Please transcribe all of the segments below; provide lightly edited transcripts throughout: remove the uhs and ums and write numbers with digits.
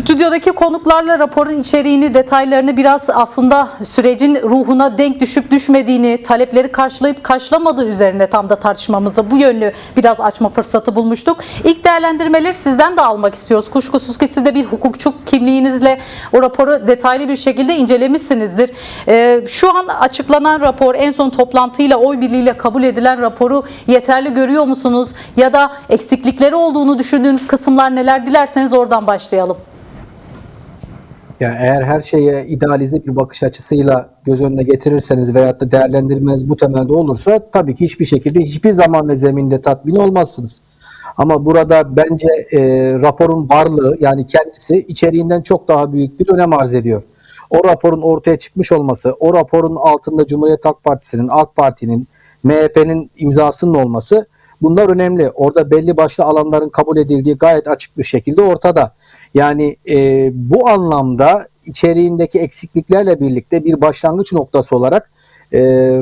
Stüdyodaki konuklarla raporun içeriğini, detaylarını biraz aslında sürecin ruhuna denk düşüp düşmediğini, talepleri karşılayıp karşılamadığı üzerine tam da tartışmamızı bu yönlü biraz açma fırsatı bulmuştuk. İlk değerlendirmeleri sizden de almak istiyoruz. Kuşkusuz ki siz de bir hukukçu kimliğinizle o raporu detaylı bir şekilde incelemişsinizdir. Şu an açıklanan rapor, en son toplantıyla, oy birliğiyle kabul edilen raporu yeterli görüyor musunuz? Ya da eksiklikleri olduğunu düşündüğünüz kısımlar neler, dilerseniz oradan başlayalım. Yani eğer her şeye idealize bir bakış açısıyla göz önüne getirirseniz veyahut da değerlendirmeniz bu temelde olursa tabii ki hiçbir şekilde hiçbir zaman ve zeminde tatmin olmazsınız. Ama burada bence raporun varlığı, yani kendisi içeriğinden çok daha büyük bir önem arz ediyor. O raporun ortaya çıkmış olması, o raporun altında Cumhuriyet Halk Partisi'nin, AK Parti'nin, MHP'nin imzasının olması, bunlar önemli. Orada belli başlı alanların kabul edildiği gayet açık bir şekilde ortada. Yani bu anlamda içeriğindeki eksikliklerle birlikte bir başlangıç noktası olarak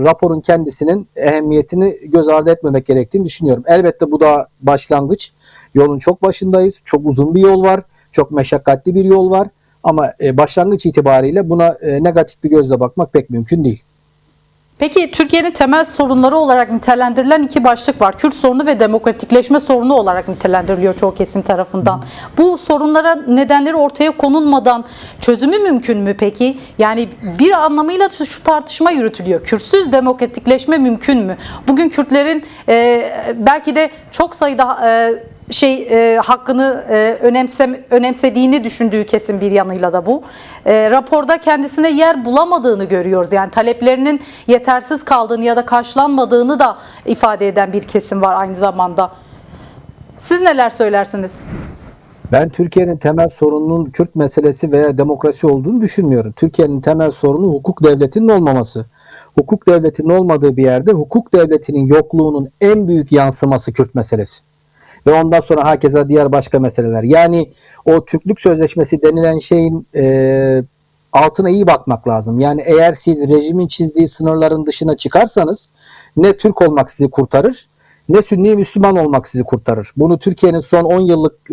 raporun kendisinin ehemmiyetini göz ardı etmemek gerektiğini düşünüyorum. Elbette bu da başlangıç. Yolun çok başındayız. Çok uzun bir yol var. Çok meşakkatli bir yol var. Ama başlangıç itibariyle buna negatif bir gözle bakmak pek mümkün değil. Peki Türkiye'nin temel sorunları olarak nitelendirilen iki başlık var. Kürt sorunu ve demokratikleşme sorunu olarak nitelendiriliyor çoğu kesim tarafından. Bu sorunlara nedenleri ortaya konulmadan çözümü mümkün mü peki? Yani bir anlamıyla şu tartışma yürütülüyor. Kürtsüz demokratikleşme mümkün mü? Bugün Kürtlerin belki de çok sayıda hakkını önemsediğini düşündüğü kesin bir yanıyla da bu. Raporda kendisine yer bulamadığını görüyoruz. Yani taleplerinin yetersiz kaldığını ya da karşılanmadığını da ifade eden bir kesim var aynı zamanda. Siz neler söylersiniz? Ben Türkiye'nin temel sorununun Kürt meselesi veya demokrasi olduğunu düşünmüyorum. Türkiye'nin temel sorunu hukuk devletinin olmaması. Hukuk devletinin olmadığı bir yerde hukuk devletinin yokluğunun en büyük yansıması Kürt meselesi. Ve ondan sonra herkese diğer başka meseleler. Yani o Türklük Sözleşmesi denilen şeyin altına iyi bakmak lazım. Yani eğer siz rejimin çizdiği sınırların dışına çıkarsanız ne Türk olmak sizi kurtarır, ne Sünni Müslüman olmak sizi kurtarır. Bunu Türkiye'nin son 10 yıllık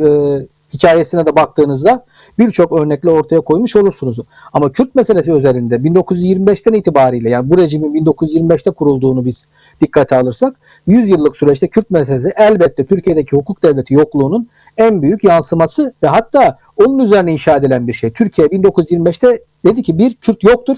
hikayesine de baktığınızda birçok örnekle ortaya koymuş olursunuz. Ama Kürt meselesi özelinde 1925'ten itibariyle, yani bu rejimin 1925'te kurulduğunu biz dikkate alırsak 100 yıllık süreçte Kürt meselesi elbette Türkiye'deki hukuk devleti yokluğunun en büyük yansıması ve hatta onun üzerine inşa edilen bir şey. Türkiye 1925'te dedi ki bir, Kürt yoktur.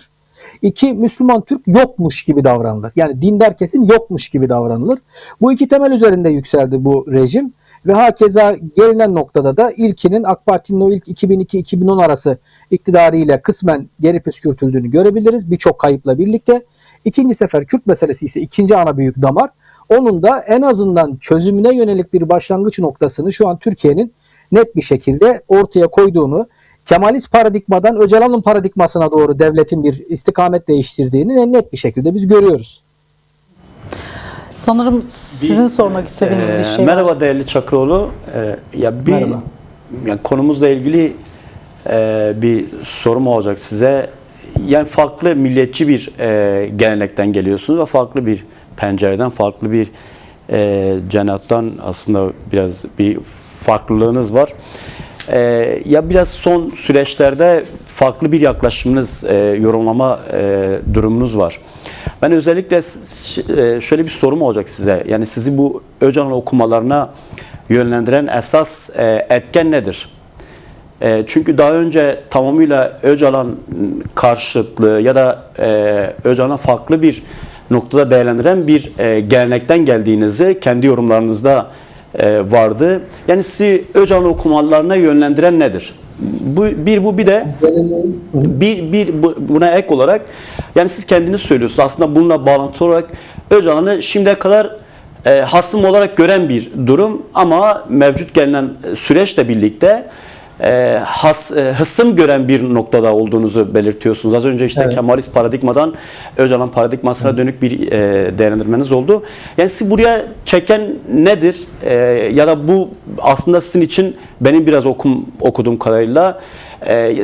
İki, Müslüman Türk yokmuş gibi davranılır. Yani dindar kesim yokmuş gibi davranılır. Bu iki temel üzerinde yükseldi bu rejim. Ve hakeza gelinen noktada da ilkinin AK Parti'nin o ilk 2002-2010 arası iktidarıyla kısmen geri püskürtüldüğünü görebiliriz. Birçok kayıpla birlikte. İkinci sefer Kürt meselesi ise ikinci ana büyük damar. Onun da en azından çözümüne yönelik bir başlangıç noktasını şu an Türkiye'nin net bir şekilde ortaya koyduğunu, Kemalist paradigmadan Öcalan'ın paradigmasına doğru devletin bir istikamet değiştirdiğini net bir şekilde biz görüyoruz. Sanırım sizin sormak istediğiniz bir şey var. Merhaba değerli Çakıroğlu. Merhaba. Yani konumuzla ilgili bir sorum olacak size. Yani farklı milliyetçi bir gelenekten geliyorsunuz ve farklı bir pencereden, farklı bir cenahtan aslında biraz bir farklılığınız var. Ya biraz son süreçlerde farklı bir yaklaşımınız, yorumlama durumunuz var. Ben özellikle şöyle bir sorum olacak size. Yani sizi bu Öcalan okumalarına yönlendiren esas etken nedir? Çünkü daha önce tamamıyla Öcalan karşıtlığı ya da Öcalan'a farklı bir noktada değerlendiren bir gelenekten geldiğinizi kendi yorumlarınızda vardı. Yani sizi Öcalan okumalarına yönlendiren nedir? Bir de buna ek olarak, yani siz kendiniz söylüyorsunuz aslında bununla bağlantılı olarak Öcalan'ı şimdiye kadar hasım olarak gören bir durum ama mevcut gelinen süreçle birlikte hısım gören bir noktada olduğunuzu belirtiyorsunuz. Az önce işte evet, Kemalist paradigmadan Öcalan paradigmasına dönük bir değerlendirmeniz oldu. Yani sizi buraya çeken nedir? Ya da bu aslında sizin için, benim biraz okuduğum kadarıyla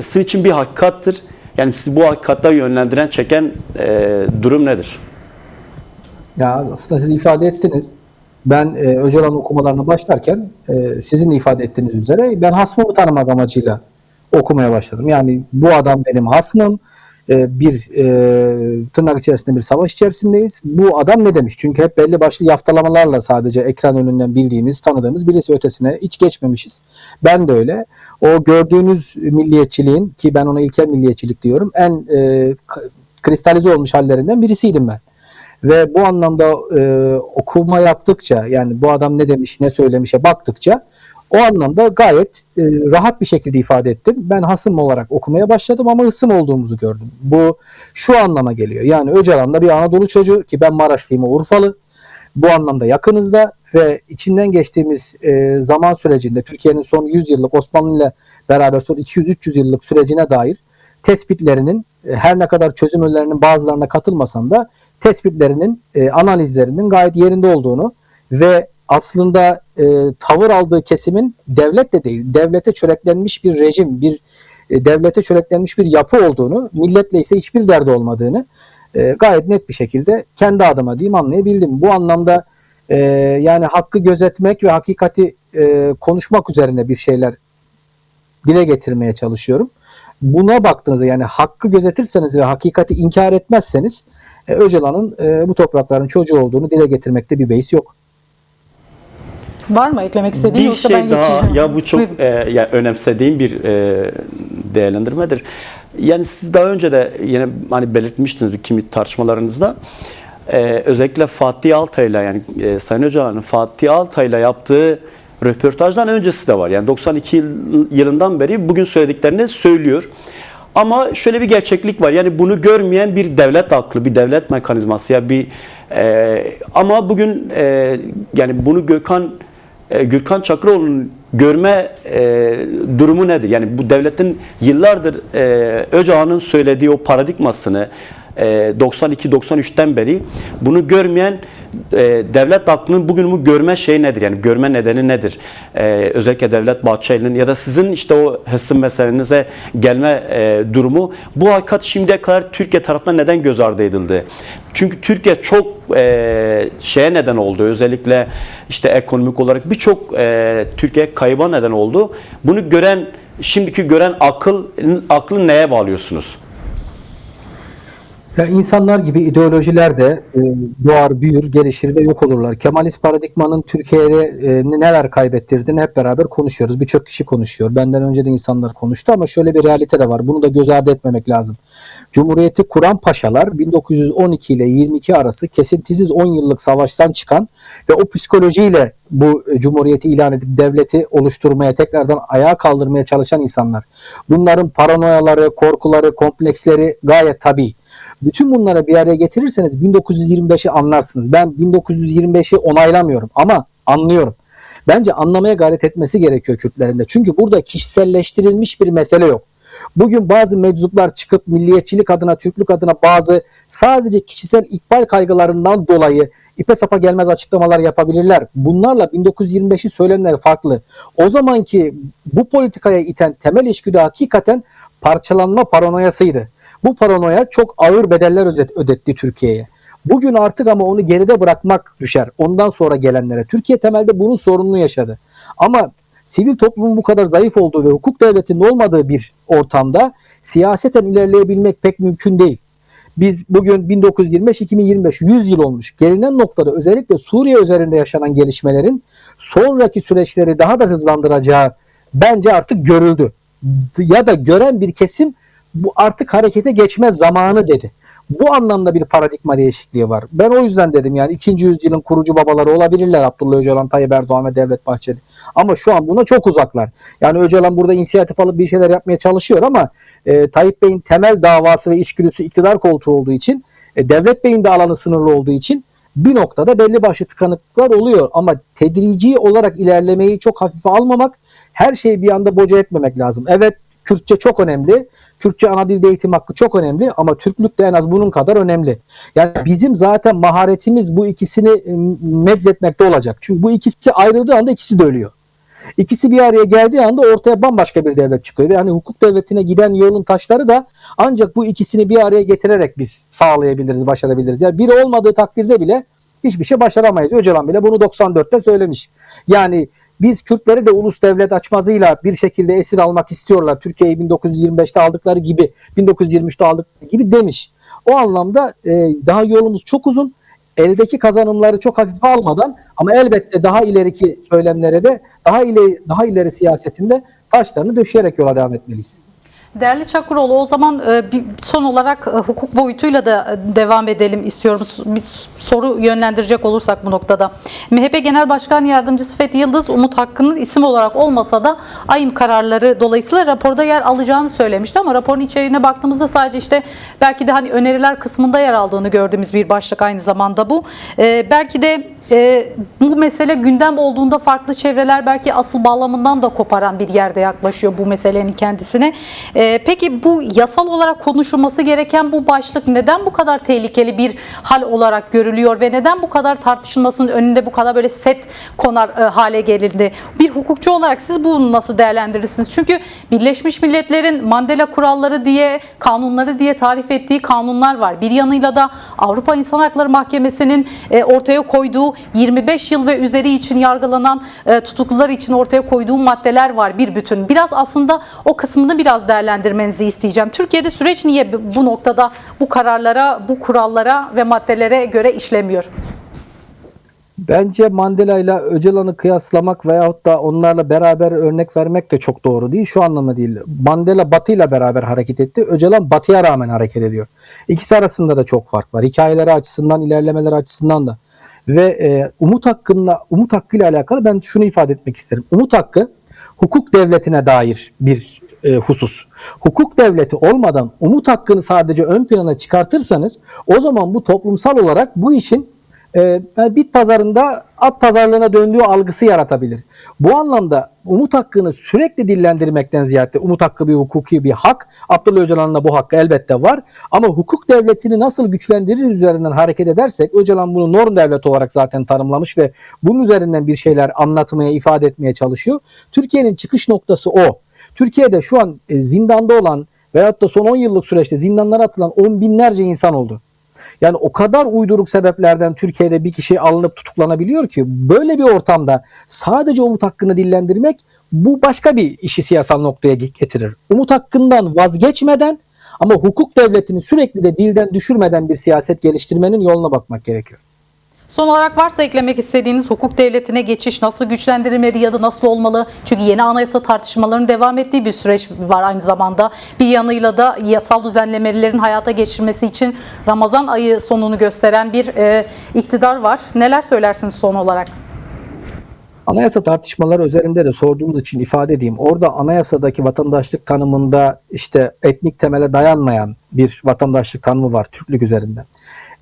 sizin için bir hakikattır. Yani sizi bu hakikatta yönlendiren, çeken durum nedir? Ya aslında siz ifade ettiniz. Ben Öcalan okumalarına başlarken sizin ifade ettiğiniz üzere ben hasmımı tanımak amacıyla okumaya başladım. Yani bu adam benim hasmım. Tırnak içerisinde bir savaş içerisindeyiz. Bu adam ne demiş? Çünkü hep belli başlı yaftalamalarla sadece ekran önünden bildiğimiz, tanıdığımız birisi, ötesine hiç geçmemişiz. Ben de öyle. O gördüğünüz milliyetçiliğin, ki ben ona ilkel milliyetçilik diyorum, en kristalize olmuş hallerinden birisiydim ben. Ve bu anlamda okuma yaptıkça, yani bu adam ne demiş, ne söylemişe baktıkça o anlamda gayet rahat bir şekilde ifade ettim. Ben hasım olarak okumaya başladım ama hısım olduğumuzu gördüm. Bu şu anlama geliyor. Yani Öcalan da bir Anadolu çocuğu, ki ben Maraşlıyım, o Urfalı. Bu anlamda yakınızda ve içinden geçtiğimiz zaman sürecinde Türkiye'nin son 100 yıllık, Osmanlı ile beraber son 200-300 yıllık sürecine dair tespitlerinin, her ne kadar çözüm önerilerinin bazılarına katılmasam da tespitlerinin, analizlerinin gayet yerinde olduğunu ve aslında tavır aldığı kesimin devlet de değil, devlete çöreklenmiş bir rejim, devlete çöreklenmiş bir yapı olduğunu, milletle ise hiçbir derdi olmadığını gayet net bir şekilde kendi adıma diyeyim anlayabildim. Bu anlamda yani hakkı gözetmek ve hakikati konuşmak üzerine bir şeyler dile getirmeye çalışıyorum. Buna baktığınızda, yani hakkı gözetirseniz ve hakikati inkar etmezseniz Öcalan'ın bu toprakların çocuğu olduğunu dile getirmekte bir beis yok. Var mı eklemek istediğin, Bir yoksa şey ben daha, geçeyim? ya bu çok Buyurun. yani önemsediğim bir değerlendirmedir. Yani siz daha önce de yine hani belirtmiştiniz bir kimi tartışmalarınızda, özellikle Fatih Altay'la, yani Sayın Öcalan'ın Fatih Altay'la yaptığı röportajdan öncesi de var. Yani 92 yılından beri bugün söylediklerini söylüyor. Ama şöyle bir gerçeklik var. Yani bunu görmeyen bir devlet aklı, bir devlet mekanizması ya ama bugün yani bunu Gürkan Çakıroğlu'nun görme durumu nedir? Yani bu devletin yıllardır Öcalan'ın söylediği o paradigmasını 92-93'ten beri bunu görmeyen devlet aklının bugün bu görme şeyi nedir? Yani görme nedeni nedir? Özellikle Devlet Bahçeli'nin ya da sizin işte o hısım meselenize gelme durumu, bu hakikat şimdiye kadar Türkiye tarafından neden göz ardı edildi? Çünkü Türkiye çok şeye neden oldu. Özellikle işte ekonomik olarak birçok Türkiye kayıba neden oldu. Bunu gören, şimdiki gören aklı neye bağlıyorsunuz? Ya insanlar gibi ideolojiler de doğar, büyür, gelişir ve yok olurlar. Kemalist paradigmanın Türkiye'ye neler kaybettirdiğini hep beraber konuşuyoruz. Birçok kişi konuşuyor. Benden önce de insanlar konuştu ama şöyle bir realite de var. Bunu da göz ardı etmemek lazım. Cumhuriyeti kuran paşalar 1912 ile 22 arası kesintisiz 10 yıllık savaştan çıkan ve o psikolojiyle bu cumhuriyeti ilan edip devleti oluşturmaya, tekrardan ayağa kaldırmaya çalışan insanlar. Bunların paranoyaları, korkuları, kompleksleri gayet tabii. Bütün bunları bir araya getirirseniz 1925'i anlarsınız. Ben 1925'i onaylamıyorum ama anlıyorum. Bence anlamaya gayret etmesi gerekiyor Kürtlerin de. Çünkü burada kişiselleştirilmiş bir mesele yok. Bugün bazı meczuplar çıkıp milliyetçilik adına, Türklük adına bazı sadece kişisel ikbal kaygılarından dolayı ipe sapa gelmez açıklamalar yapabilirler. Bunlarla 1925'i söylemleri farklı. O zamanki bu politikaya iten temel içgüdü hakikaten parçalanma paranoyasıydı. Bu paranoya çok ağır bedeller ödetti Türkiye'ye. Bugün artık ama onu geride bırakmak düşer ondan sonra gelenlere. Türkiye temelde bunun sorununu yaşadı. Ama sivil toplumun bu kadar zayıf olduğu ve hukuk devletinin olmadığı bir ortamda siyaseten ilerleyebilmek pek mümkün değil. Biz bugün 1925-2025 100 yıl olmuş. Gelinen noktada özellikle Suriye üzerinde yaşanan gelişmelerin sonraki süreçleri daha da hızlandıracağı bence artık görüldü. Ya da gören bir kesim bu artık harekete geçme zamanı dedi. Bu anlamda bir paradigma değişikliği var. Ben o yüzden dedim, yani 2. yüzyılın kurucu babaları olabilirler Abdullah Öcalan, Tayyip Erdoğan ve Devlet Bahçeli. Ama şu an buna çok uzaklar. Yani Öcalan burada inisiyatif alıp bir şeyler yapmaya çalışıyor ama Tayyip Bey'in temel davası ve içgüdüsü iktidar koltuğu olduğu için, Devlet Bey'in de alanı sınırlı olduğu için bir noktada belli başlı tıkanıklıklar oluyor. Ama tedrici olarak ilerlemeyi çok hafife almamak, her şeyi bir anda boca etmemek lazım. Evet, Kürtçe çok önemli. Kürtçe ana dilde eğitim hakkı çok önemli ama Türklük de en az bunun kadar önemli. Yani bizim zaten maharetimiz bu ikisini meczetmekte olacak. Çünkü bu ikisi ayrıldığı anda ikisi de ölüyor. İkisi bir araya geldiği anda ortaya bambaşka bir devlet çıkıyor. Yani hukuk devletine giden yolun taşları da ancak bu ikisini bir araya getirerek biz sağlayabiliriz, başarabiliriz. Yani biri olmadığı takdirde bile hiçbir şey başaramayız. Öcalan bile bunu 94'te söylemiş. Yani Biz Kürtleri de ulus devlet açmazıyla bir şekilde esir almak istiyorlar. Türkiye'yi 1925'te aldıkları gibi, 1923'te aldıkları gibi demiş. O anlamda daha yolumuz çok uzun. Eldeki kazanımları çok hafife almadan ama elbette daha ileriki söylemlere de daha ileri siyasetinde taşlarını döşeyerek yola devam etmeliyiz. Değerli Çakıroğlu, o zaman bir son olarak hukuk boyutuyla da devam edelim istiyorum. Bir soru yönlendirecek olursak bu noktada. MHP Genel Başkan Yardımcısı Fethi Yıldız, Umut Hakkı'nın isim olarak olmasa da AYİM kararları dolayısıyla raporda yer alacağını söylemişti ama raporun içeriğine baktığımızda sadece işte belki de hani öneriler kısmında yer aldığını gördüğümüz bir başlık aynı zamanda bu. Belki de bu mesele gündem olduğunda farklı çevreler belki asıl bağlamından da koparan bir yerde yaklaşıyor bu meselenin kendisine. Peki bu yasal olarak konuşulması gereken bu başlık neden bu kadar tehlikeli bir hal olarak görülüyor ve neden bu kadar tartışılmasının önünde bu kadar böyle set konar hale gelindi? Bir hukukçu olarak siz bunu nasıl değerlendirirsiniz? Çünkü Birleşmiş Milletler'in Mandela kuralları diye, kanunları diye tarif ettiği kanunlar var. Bir yanıyla da Avrupa İnsan Hakları Mahkemesi'nin ortaya koyduğu 25 yıl ve üzeri için yargılanan tutuklular için ortaya koyduğu maddeler var, bir bütün. Biraz aslında o kısmını biraz değerlendirmenizi isteyeceğim. Türkiye'de süreç niye bu noktada bu kararlara, bu kurallara ve maddelere göre işlemiyor? Bence Mandela ile Öcalan'ı kıyaslamak veyahut da onlarla beraber örnek vermek de çok doğru değil. Şu anlamda değil. Mandela Batı ile beraber hareket etti. Öcalan Batı'ya rağmen hareket ediyor. İkisi arasında da çok fark var. Hikayeleri açısından, ilerlemeleri açısından da. Ve Umut Hakkı ile alakalı ben şunu ifade etmek isterim. Umut Hakkı hukuk devletine dair bir husus. Hukuk devleti olmadan Umut Hakkı'nı sadece ön plana çıkartırsanız o zaman bu toplumsal olarak bu işin bit pazarında at pazarlığına döndüğü algısı yaratabilir. Bu anlamda Umut Hakkı'nı sürekli dillendirmekten ziyade Umut Hakkı bir hukuki bir hak. Abdullah Öcalan'ın da bu hakkı elbette var. Ama hukuk devletini nasıl güçlendirir üzerinden hareket edersek Öcalan bunu norm devlet olarak zaten tanımlamış ve bunun üzerinden bir şeyler anlatmaya, ifade etmeye çalışıyor. Türkiye'nin çıkış noktası o. Türkiye'de şu an zindanda olan veyahut da son 10 yıllık süreçte zindanlara atılan 10 binlerce insan oldu. Yani o kadar uyduruk sebeplerden Türkiye'de bir kişi alınıp tutuklanabiliyor ki böyle bir ortamda sadece Umut Hakkı'nı dillendirmek bu başka bir işi siyasal noktaya getirir. Umut Hakkı'ndan vazgeçmeden ama hukuk devletini sürekli de dilden düşürmeden bir siyaset geliştirmenin yoluna bakmak gerekiyor. Son olarak varsa eklemek istediğiniz hukuk devletine geçiş nasıl güçlendirilmeli ya da nasıl olmalı? Çünkü yeni anayasa tartışmalarının devam ettiği bir süreç var aynı zamanda. Bir yanıyla da yasal düzenlemelerin hayata geçirilmesi için Ramazan ayı sonunu gösteren bir iktidar var. Neler söylersiniz son olarak? Anayasa tartışmaları üzerinde de sorduğunuz için ifade edeyim. Orada anayasadaki vatandaşlık tanımında işte etnik temele dayanmayan bir vatandaşlık tanımı var Türklük üzerinden.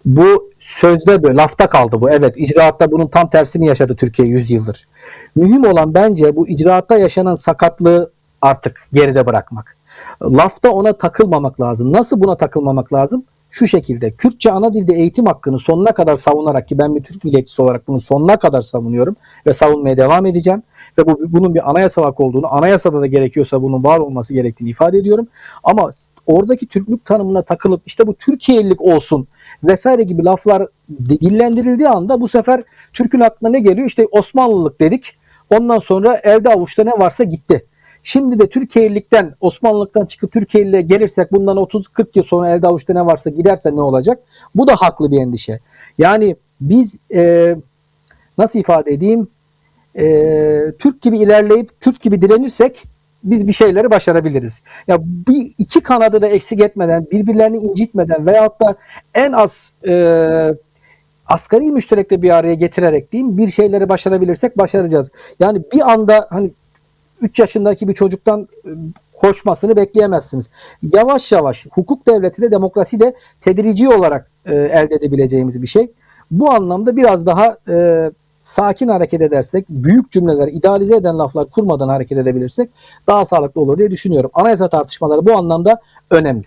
Bu sözde böyle lafta kaldı bu. Evet, icraatta bunun tam tersini yaşadı Türkiye 100 yıldır. Mühim olan bence bu icraatta yaşanan sakatlığı artık geride bırakmak. Lafta ona takılmamak lazım. Nasıl buna takılmamak lazım? Şu şekilde Kürtçe ana dilde eğitim hakkını sonuna kadar savunarak ki ben bir Türk milliyetçisi olarak bunu sonuna kadar savunuyorum ve savunmaya devam edeceğim ve bunun bir anayasal hak olduğunu, anayasada da gerekiyorsa bunun var olması gerektiğini ifade ediyorum. Ama oradaki Türklük tanımına takılıp işte bu Türkiye'lilik olsun vesaire gibi laflar dillendirildiği anda bu sefer Türk'ün aklına ne geliyor? İşte Osmanlılık dedik. Ondan sonra elde avuçta ne varsa gitti. Şimdi de Türkiye'lilikten, Osmanlılıktan çıkıp Türkiye'liliğe gelirsek bundan 30-40 yıl sonra elde avuçta ne varsa giderse ne olacak? Bu da haklı bir endişe. Yani biz nasıl ifade edeyim? Türk gibi ilerleyip Türk gibi direnirsek biz bir şeyleri başarabiliriz. Ya bir iki kanadı da eksik etmeden, birbirlerini incitmeden veyahut da en az asgari müşterekle bir araya getirerek diyeyim bir şeyleri başarabilirsek başaracağız. Yani bir anda hani 3 yaşındaki bir çocuktan koşmasını bekleyemezsiniz. Yavaş yavaş hukuk devleti de demokrasi de tedrici olarak elde edebileceğimiz bir şey. Bu anlamda biraz daha sakin hareket edersek, büyük cümleler, idealize eden laflar kurmadan hareket edebilirsek daha sağlıklı olur diye düşünüyorum. Anayasa tartışmaları bu anlamda önemli.